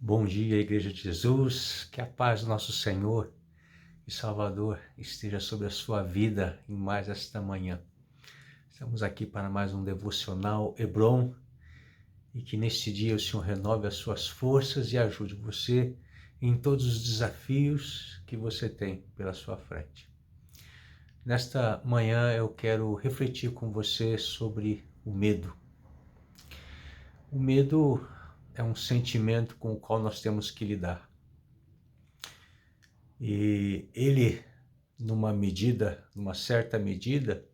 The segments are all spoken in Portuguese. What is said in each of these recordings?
Bom dia, Igreja de Jesus, que a paz do nosso Senhor e Salvador esteja sobre a sua vida em mais esta manhã. Estamos aqui para mais um devocional Hebron e que neste dia o Senhor renove as suas forças e ajude você em todos os desafios que você tem pela sua frente. Nesta manhã eu quero refletir com você sobre o medo. O medo é um sentimento com o qual nós temos que lidar. E ele, numa certa medida,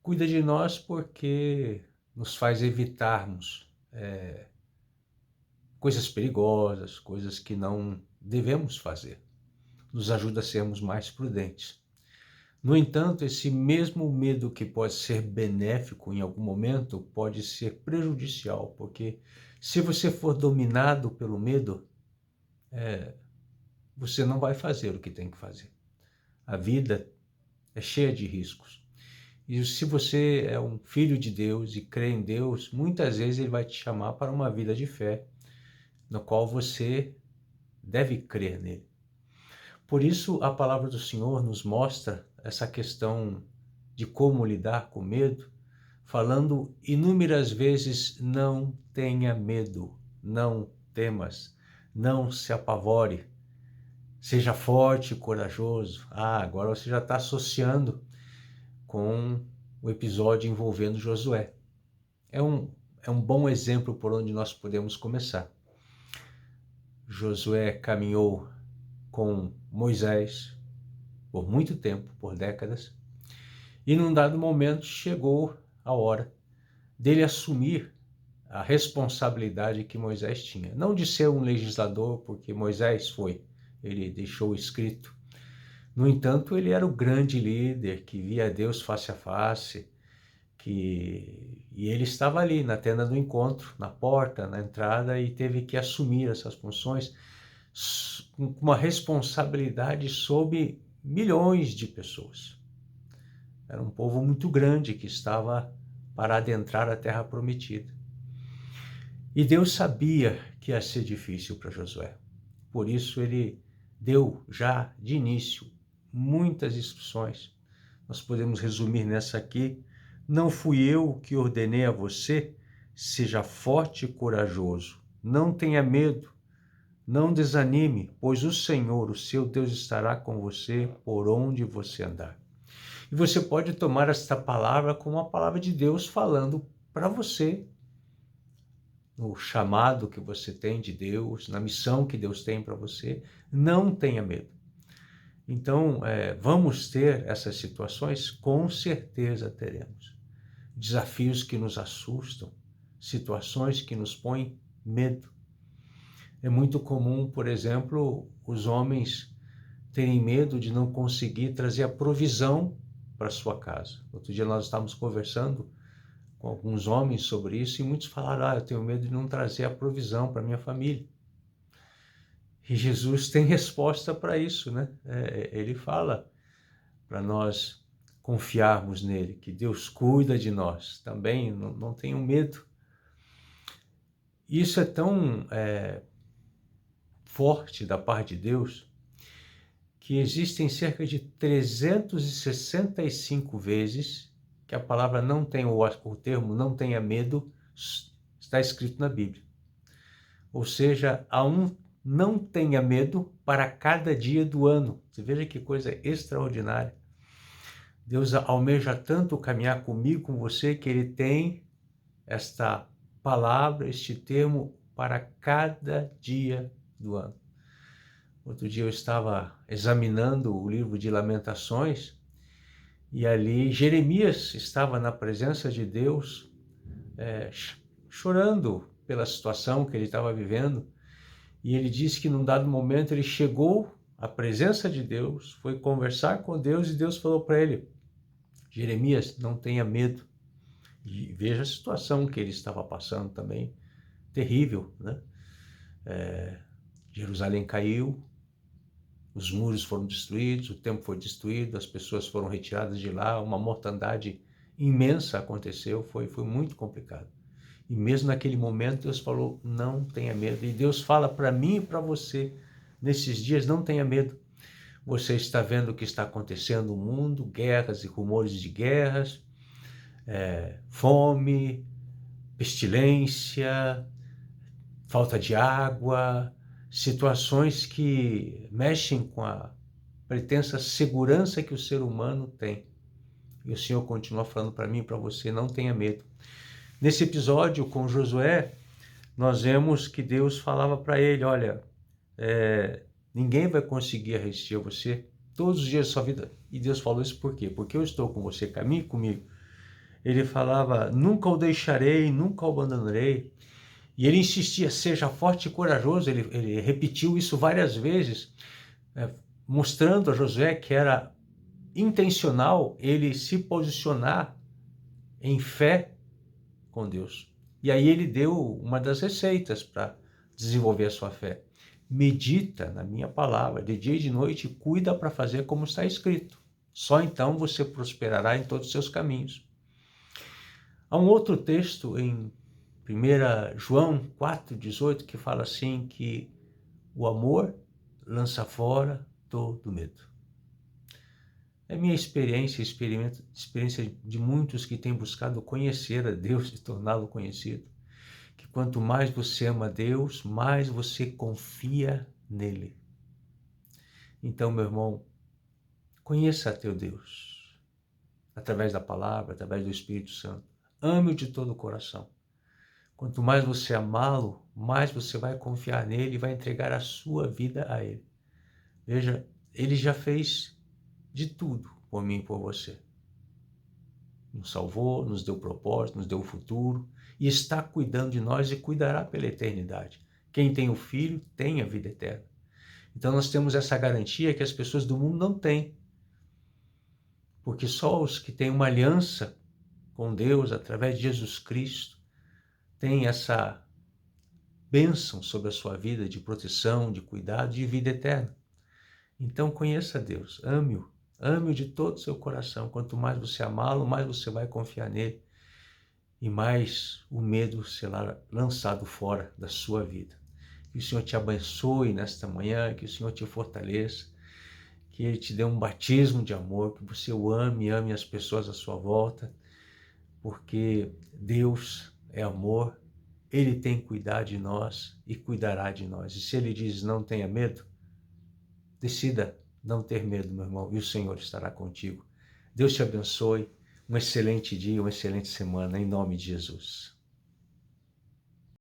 cuida de nós porque nos faz evitarmos coisas perigosas, coisas que não devemos fazer. Nos ajuda a sermos mais prudentes. No entanto, esse mesmo medo que pode ser benéfico em algum momento, pode ser prejudicial, porque se você for dominado pelo medo, você não vai fazer o que tem que fazer. A vida é cheia de riscos. E se você é um filho de Deus e crê em Deus, muitas vezes Ele vai te chamar para uma vida de fé, no qual você deve crer nele. Por isso, a palavra do Senhor nos mostra essa questão de como lidar com medo, falando inúmeras vezes: não tenha medo, não temas, não se apavore, seja forte e corajoso. Agora você já está associando com o episódio envolvendo Josué. É um bom exemplo por onde nós podemos começar. Josué caminhou com Moisés por muito tempo, por décadas, e num dado momento chegou a hora dele assumir a responsabilidade que Moisés tinha. Não de ser um legislador, porque Moisés foi, ele deixou escrito. No entanto, ele era o grande líder que via Deus face a face, e ele estava ali na tenda do encontro, na porta, na entrada, e teve que assumir essas funções com uma responsabilidade sobre milhões de pessoas. Era um povo muito grande que estava para adentrar a terra prometida. E Deus sabia que ia ser difícil para Josué. Por isso ele deu já de início muitas instruções. Nós podemos resumir nessa aqui: não fui eu que ordenei a você, seja forte e corajoso, não tenha medo, não desanime, pois o Senhor, o seu Deus, estará com você por onde você andar. E você pode tomar esta palavra como uma palavra de Deus falando para você, no chamado que você tem de Deus, na missão que Deus tem para você. Não tenha medo. Então, vamos ter essas situações? Com certeza teremos. Desafios que nos assustam, situações que nos põem medo. É muito comum, por exemplo, os homens terem medo de não conseguir trazer a provisão para sua casa. Outro dia nós estávamos conversando com alguns homens sobre isso e muitos falaram: eu tenho medo de não trazer a provisão para minha família. E Jesus tem resposta para isso, né? Ele fala para nós confiarmos nele, que Deus cuida de nós também, não tenham medo. Isso é tão forte da parte de Deus, que existem cerca de 365 vezes que a palavra não tem, o termo não tenha medo, está escrito na Bíblia. Ou seja, há um não tenha medo para cada dia do ano. Você veja que coisa extraordinária. Deus almeja tanto caminhar comigo, com você, que Ele tem esta palavra, este termo para cada dia do ano. Outro dia eu estava examinando o livro de Lamentações e ali Jeremias estava na presença de Deus, chorando pela situação que ele estava vivendo. E ele disse que num dado momento ele chegou à presença de Deus, foi conversar com Deus e Deus falou para ele: Jeremias, não tenha medo. E veja a situação que ele estava passando também, terrível, né? Jerusalém caiu, os muros foram destruídos, o templo foi destruído, as pessoas foram retiradas de lá, uma mortandade imensa aconteceu, foi muito complicado. E mesmo naquele momento, Deus falou, não tenha medo. E Deus fala para mim e para você, nesses dias, não tenha medo. Você está vendo o que está acontecendo no mundo, guerras e rumores de guerras, fome, pestilência, falta de água, situações que mexem com a pretensa segurança que o ser humano tem. E o Senhor continua falando para mim e para você, não tenha medo. Nesse episódio com Josué, nós vemos que Deus falava para ele, olha, ninguém vai conseguir resistir a você todos os dias da sua vida. E Deus falou isso por quê? Porque eu estou com você, caminhe comigo. Ele falava, nunca o deixarei, nunca o abandonarei. E ele insistia, seja forte e corajoso. Ele repetiu isso várias vezes, mostrando a Josué que era intencional ele se posicionar em fé com Deus. E aí ele deu uma das receitas para desenvolver a sua fé. Medita na minha palavra, de dia e de noite, e cuida para fazer como está escrito. Só então você prosperará em todos os seus caminhos. Há um outro texto em 1 João 4,18 que fala assim que o amor lança fora todo medo. É minha experiência, experiência de muitos que têm buscado conhecer a Deus e torná-lo conhecido, que quanto mais você ama Deus, mais você confia nele. Então, meu irmão, conheça teu Deus, através da palavra, através do Espírito Santo. Ame-o de todo o coração. Quanto mais você amá-lo, mais você vai confiar nele e vai entregar a sua vida a ele. Veja, ele já fez de tudo por mim e por você. Nos salvou, nos deu propósito, nos deu o futuro e está cuidando de nós e cuidará pela eternidade. Quem tem o Filho tem a vida eterna. Então nós temos essa garantia que as pessoas do mundo não têm. Porque só os que têm uma aliança com Deus através de Jesus Cristo têm essa bênção sobre a sua vida de proteção, de cuidado, de vida eterna. Então conheça Deus, ame-o. Ame-o de todo o seu coração. Quanto mais você amá-lo, mais você vai confiar nele e mais o medo será lançado fora da sua vida. Que o Senhor te abençoe nesta manhã, que o Senhor te fortaleça, que Ele te dê um batismo de amor, que você o ame as pessoas à sua volta, porque Deus é amor, Ele tem cuidado de nós e cuidará de nós. E se Ele diz não tenha medo, decida não ter medo, meu irmão, e o Senhor estará contigo. Deus te abençoe, um excelente dia, uma excelente semana, em nome de Jesus.